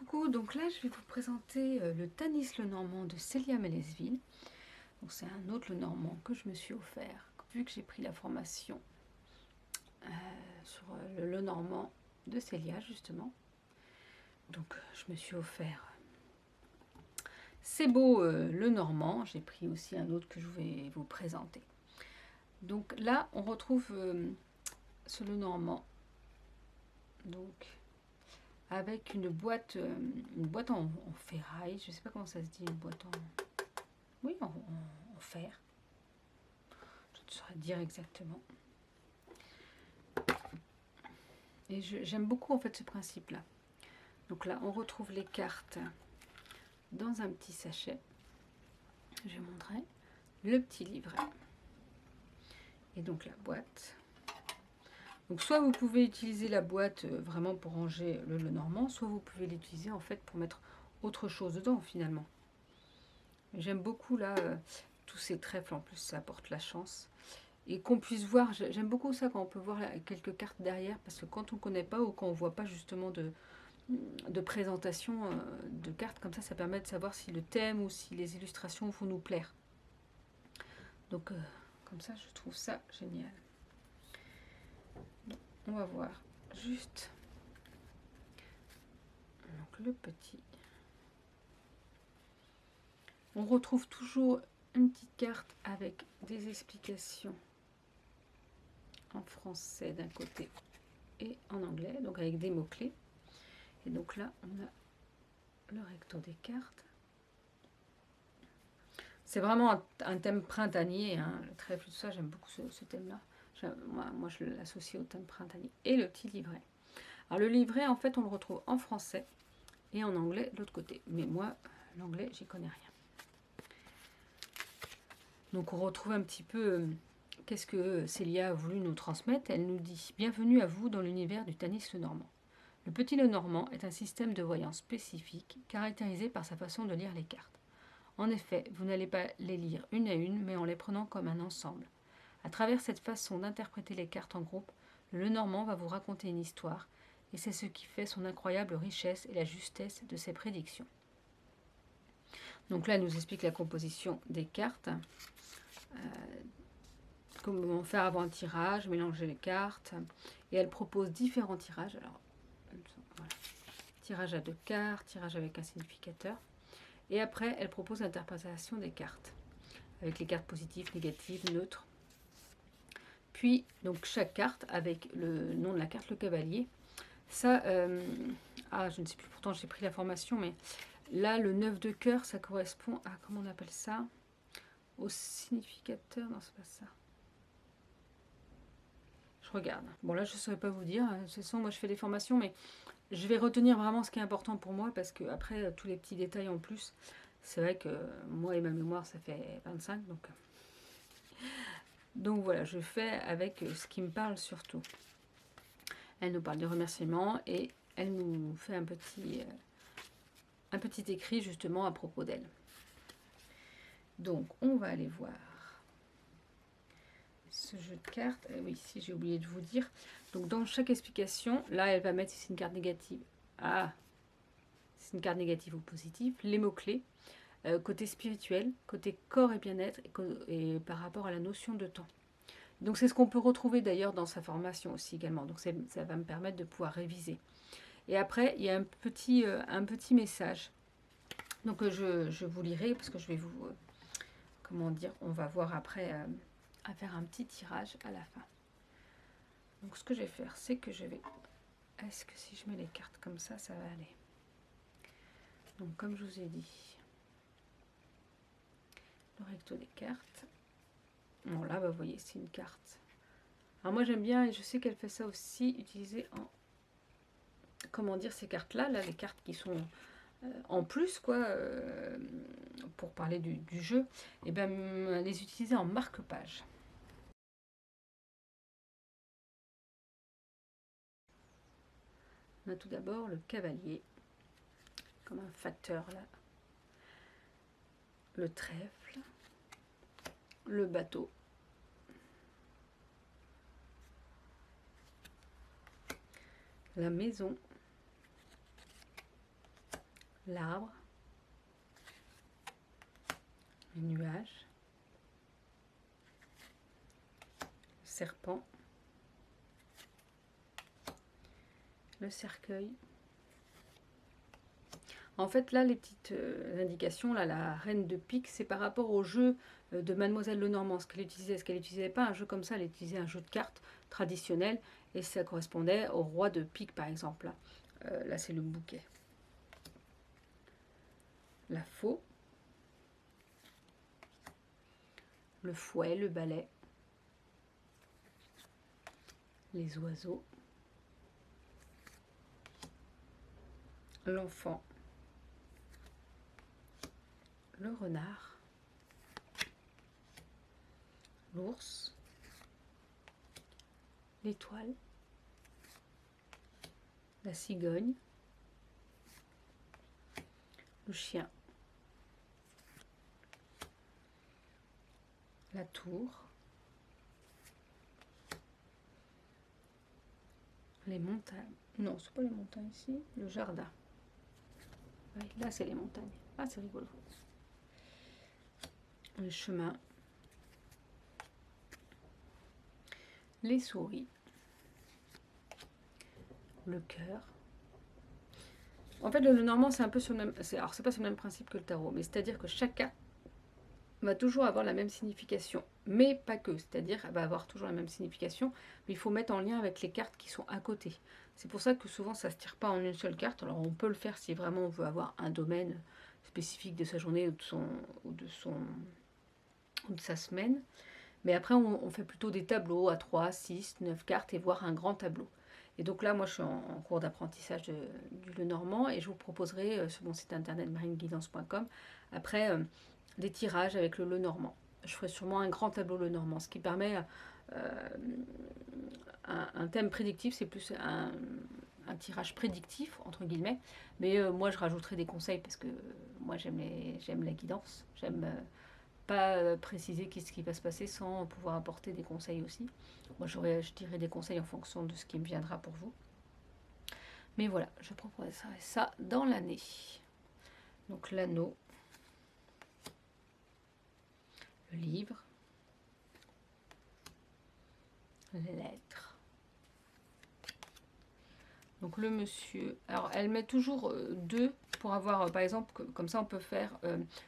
Coucou, donc là je vais vous présenter le Tanis Lenormand de Célia Mélesville. Donc c'est un autre Lenormand que je me suis offert, vu que j'ai pris la formation sur le Lenormand de Célia justement. Donc je me suis offert C'est beau Lenormand, j'ai pris aussi un autre que je vais vous présenter. Donc là on retrouve ce Lenormand, donc avec une boîte en ferraille, je sais pas comment ça se dit, une boîte en... Oui, en fer. Je ne saurais dire exactement. Et j'aime beaucoup en fait ce principe-là. Donc là, on retrouve les cartes dans un petit sachet. Je vais montrer le petit livret. Et donc la boîte. Donc soit vous pouvez utiliser la boîte vraiment pour ranger le Lenormand, soit vous pouvez l'utiliser en fait pour mettre autre chose dedans finalement. J'aime beaucoup là tous ces trèfles, en plus ça apporte la chance. Et qu'on puisse voir, j'aime beaucoup ça quand on peut voir quelques cartes derrière, parce que quand on ne connaît pas ou quand on ne voit pas justement de présentation de cartes comme ça permet de savoir si le thème ou si les illustrations vont nous plaire. Donc comme ça je trouve ça génial. Donc, on va voir juste donc, le petit. On retrouve toujours une petite carte avec des explications en français d'un côté et en anglais, donc avec des mots-clés. Et donc là, on a le recto des cartes. C'est vraiment un thème printanier, hein, le trèfle, tout ça, j'aime beaucoup ce thème-là. Moi, je l'associe au thème printanier. Et le petit livret. Alors le livret, en fait, on le retrouve en français et en anglais de l'autre côté. Mais moi, l'anglais, j'y connais rien. Donc on retrouve un petit peu qu'est-ce que Célia a voulu nous transmettre. Elle nous dit « Bienvenue à vous dans l'univers du Tanis Lenormand. Le petit Lenormand est un système de voyance spécifique, caractérisé par sa façon de lire les cartes. En effet, vous n'allez pas les lire une à une, mais en les prenant comme un ensemble. À travers cette façon d'interpréter les cartes en groupe, le Lenormand va vous raconter une histoire, et c'est ce qui fait son incroyable richesse et la justesse de ses prédictions. » Donc là, elle nous explique la composition des cartes. Comment faire avant un tirage, mélanger les cartes. Et elle propose différents tirages. Alors, voilà. Tirage à 2 cartes, tirage avec un significateur. Et après, elle propose l'interprétation des cartes, avec les cartes positives, négatives, neutres. Puis, donc, chaque carte avec le nom de la carte, le cavalier. Ça, je ne sais plus, pourtant j'ai pris la formation, mais là, le 9 de cœur, ça correspond à, comment on appelle ça? Au significateur, non, c'est pas ça. Je regarde. Bon, là, je ne saurais pas vous dire. De toute façon, moi, je fais des formations, mais je vais retenir vraiment ce qui est important pour moi, parce que après tous les petits détails en plus, c'est vrai que moi et ma mémoire, ça fait 25, donc voilà, je fais avec ce qui me parle surtout. Elle nous parle de remerciements et elle nous fait un petit écrit justement à propos d'elle. Donc, on va aller voir ce jeu de cartes. Oui, si j'ai oublié de vous dire. Donc, dans chaque explication, là, elle va mettre si c'est une carte négative. Ah, c'est une carte négative ou positive. Les mots-clés. Côté spirituel, côté corps et bien-être, et par rapport à la notion de temps. Donc c'est ce qu'on peut retrouver d'ailleurs dans sa formation aussi également. Donc ça va me permettre de pouvoir réviser. Et après, il y a un petit message. Donc je vous lirai parce que je vais vous... comment dire, on va voir après à faire un petit tirage à la fin. Donc ce que je vais faire, c'est que je vais... Est-ce que si je mets les cartes comme ça, ça va aller? Donc comme je vous ai dit... Le recto des cartes. Bon là, vous voyez, c'est une carte. Alors moi j'aime bien, et je sais qu'elle fait ça aussi, utiliser en... Comment dire, ces cartes-là, là, les cartes qui sont en plus, quoi, pour parler du jeu, et bien les utiliser en marque-page. On a tout d'abord le cavalier, comme un facteur là. Le trèfle, le bateau, la maison, l'arbre, les nuages, le serpent, le cercueil. En fait, là, les petites indications, là, la reine de pique, c'est par rapport au jeu de Mademoiselle Lenormand. Ce qu'elle utilisait, ce qu'elle n'utilisait pas un jeu comme ça, elle utilisait un jeu de cartes traditionnel, et ça correspondait au roi de pique, par exemple. Là, c'est le bouquet. La faux, le fouet, le balai, les oiseaux, l'enfant, le renard, l'ours, l'étoile, la cigogne, le chien, la tour, les montagnes. Non, c'est pas les montagnes ici, le jardin. Oui, là, c'est les montagnes. Ah, c'est rigolo. Le chemin, les souris, le cœur. En fait, le Normand, c'est un peu sur le même... Alors, c'est pas sur le même principe que le tarot, mais c'est-à-dire que chaque carte va toujours avoir la même signification, mais pas que. C'est-à-dire, elle va avoir toujours la même signification, mais il faut mettre en lien avec les cartes qui sont à côté. C'est pour ça que souvent, ça ne se tire pas en une seule carte. Alors, on peut le faire si vraiment on veut avoir un domaine spécifique de sa journée ou de sa semaine. Mais après, on fait plutôt des tableaux à 3, 6, 9 cartes et voir un grand tableau. Et donc là, moi, je suis en cours d'apprentissage du Lenormand et je vous proposerai sur mon site internet marineguidance.com après des tirages avec le Lenormand. Je ferai sûrement un grand tableau Lenormand, ce qui permet un thème prédictif, c'est plus un tirage prédictif, entre guillemets. Mais moi, je rajouterai des conseils parce que moi, j'aime la guidance. J'aime pas préciser ce qui va se passer sans pouvoir apporter des conseils aussi. Moi, je dirai des conseils en fonction de ce qui me viendra pour vous. Mais voilà, je proposerai ça dans l'année. Donc l'anneau, le livre, les lettres. Donc le monsieur, alors elle met toujours deux pour avoir, par exemple, comme ça on peut faire,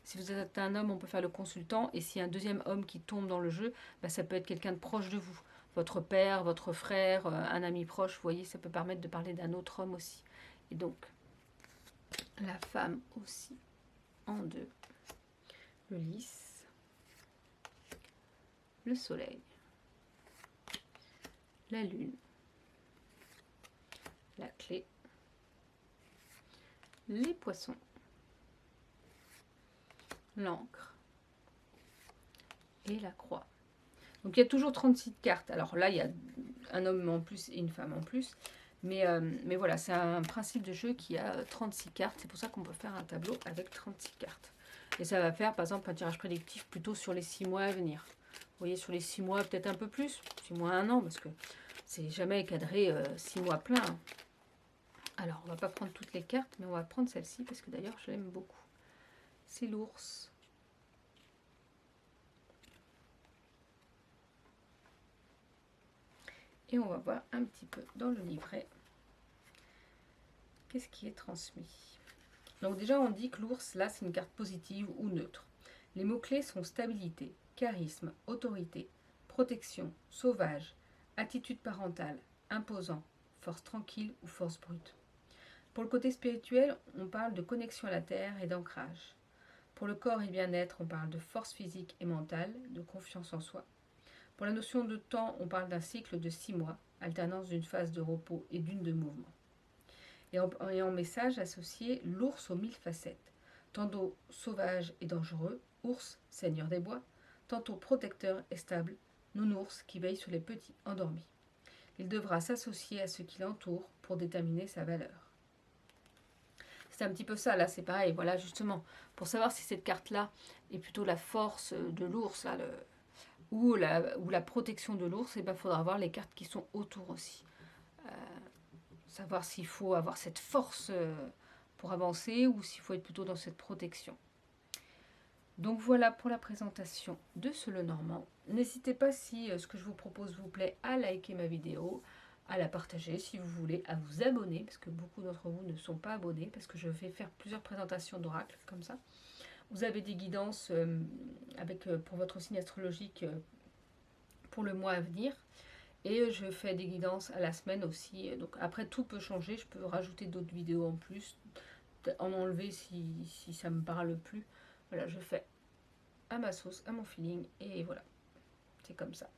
si vous êtes un homme, on peut faire le consultant, et s'il y a un deuxième homme qui tombe dans le jeu, bah, ça peut être quelqu'un de proche de vous. Votre père, votre frère, un ami proche, vous voyez, ça peut permettre de parler d'un autre homme aussi. Et donc, la femme aussi, en deux. Le lys, le soleil, la lune, la clé, les poissons, l'encre et la croix. Donc il y a toujours 36 cartes. Alors là, il y a un homme en plus et une femme en plus. Mais voilà, c'est un principe de jeu qui a 36 cartes. C'est pour ça qu'on peut faire un tableau avec 36 cartes. Et ça va faire, par exemple, un tirage prédictif plutôt sur les 6 mois à venir. Vous voyez, sur les 6 mois, peut-être un peu plus. 6 mois, 1 an, parce que c'est jamais cadré 6 mois plein. Alors, on va pas prendre toutes les cartes, mais on va prendre celle-ci, parce que d'ailleurs, je l'aime beaucoup. C'est l'ours. Et on va voir un petit peu dans le livret qu'est-ce qui est transmis. Donc déjà, on dit que l'ours, là, c'est une carte positive ou neutre. Les mots-clés sont stabilité, charisme, autorité, protection, sauvage, attitude parentale, imposant, force tranquille ou force brute. Pour le côté spirituel, on parle de connexion à la terre et d'ancrage. Pour le corps et bien-être, on parle de force physique et mentale, de confiance en soi. Pour la notion de temps, on parle d'un cycle de 6 mois, alternance d'une phase de repos et d'une de mouvement. Et en message associé, l'ours aux 1000 facettes. Tantôt sauvage et dangereux, ours, seigneur des bois, tantôt protecteur et stable, nounours qui veille sur les petits endormis. Il devra s'associer à ce qui l'entoure pour déterminer sa valeur. C'est un petit peu ça, là, c'est pareil. Voilà, justement, pour savoir si cette carte-là est plutôt la force de l'ours, là, ou la protection de l'ours, il faudra voir les cartes qui sont autour aussi. Savoir s'il faut avoir cette force pour avancer ou s'il faut être plutôt dans cette protection. Donc voilà pour la présentation de ce Lenormand. N'hésitez pas, si ce que je vous propose vous plaît, à liker ma vidéo, à la partager si vous voulez, à vous abonner, parce que beaucoup d'entre vous ne sont pas abonnés, parce que je vais faire plusieurs présentations d'oracles comme ça. Vous avez des guidances pour votre signe astrologique pour le mois à venir. Et je fais des guidances à la semaine aussi. Donc après, tout peut changer. Je peux rajouter d'autres vidéos en plus, en enlever si ça me parle plus. Voilà, je fais à ma sauce, à mon feeling. Et voilà, c'est comme ça.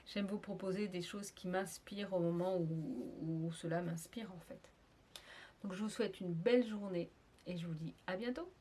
J'aime vous proposer des choses qui m'inspirent au moment où cela m'inspire en fait. Donc je vous souhaite une belle journée et je vous dis à bientôt.